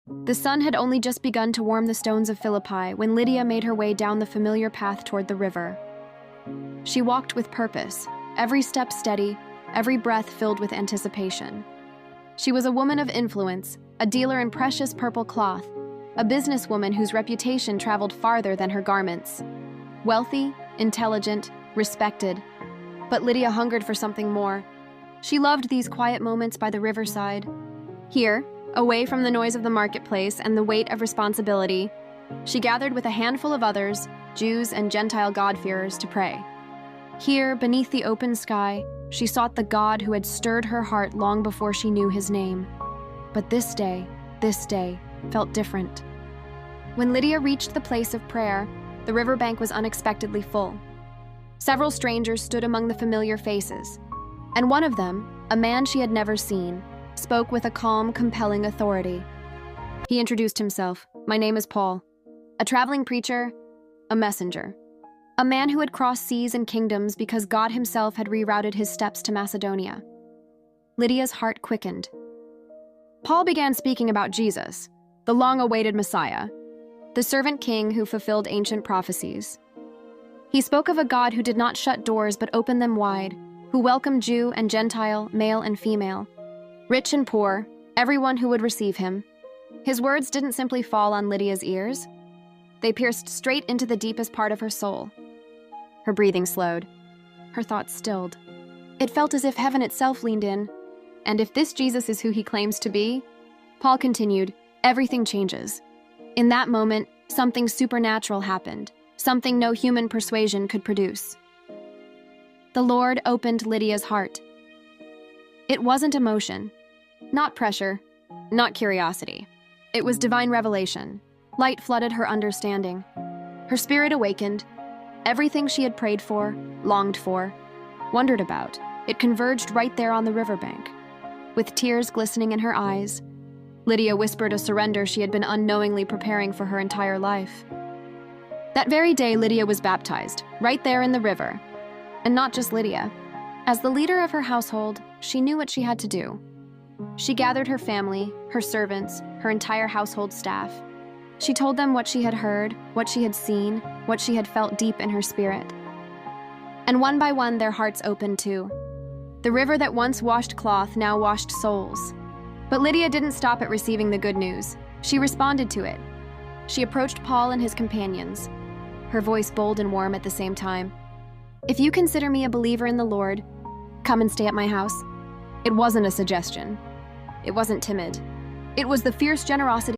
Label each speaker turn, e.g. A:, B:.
A: The sun had only just begun to warm the stones of Philippi when Lydia made her way down the familiar path toward the river. She walked with purpose, every step steady, every breath filled with anticipation. She was a woman of influence, a dealer in precious purple cloth, a businesswoman whose reputation traveled farther than her garments. Wealthy, intelligent, respected. But Lydia hungered for something more. She loved these quiet moments by the riverside. Here, away from the noise of the marketplace and the weight of responsibility, she gathered with a handful of others, Jews and Gentile God-fearers, to pray. Here, beneath the open sky, she sought the God who had stirred her heart long before she knew his name. But this day, felt different. When Lydia reached the place of prayer, the riverbank was unexpectedly full. Several strangers stood among the familiar faces, and one of them, a man she had never seen, spoke with a calm, compelling authority. He introduced himself. "My name is Paul, a traveling preacher, a messenger, a man who had crossed seas and kingdoms because God himself had rerouted his steps to Macedonia." Lydia's heart quickened. Paul began speaking about Jesus, the long-awaited Messiah, the servant king who fulfilled ancient prophecies. He spoke of a God who did not shut doors but opened them wide, who welcomed Jew and Gentile, male and female, rich and poor, everyone who would receive him. His words didn't simply fall on Lydia's ears. They pierced straight into the deepest part of her soul. Her breathing slowed. Her thoughts stilled. It felt as if heaven itself leaned in. And if this Jesus is who he claims to be, Paul continued, everything changes. In that moment, something supernatural happened, something no human persuasion could produce. The Lord opened Lydia's heart. It wasn't emotion, not pressure, not curiosity. It was divine revelation. Light flooded her understanding. Her spirit awakened. Everything she had prayed for, longed for, wondered about, it converged right there on the riverbank. With tears glistening in her eyes, Lydia whispered a surrender she had been unknowingly preparing for her entire life. That very day, Lydia was baptized, right there in the river. And not just Lydia. As the leader of her household, she knew what she had to do. She gathered her family, her servants, her entire household staff. She told them what she had heard, what she had seen, what she had felt deep in her spirit. And one by one, their hearts opened too. The river that once washed cloth now washed souls. But Lydia didn't stop at receiving the good news. She responded to it. She approached Paul and his companions, her voice bold and warm at the same time. "If you consider me a believer in the Lord, come and stay at my house." It wasn't a suggestion. It wasn't timid. It was the fierce generosity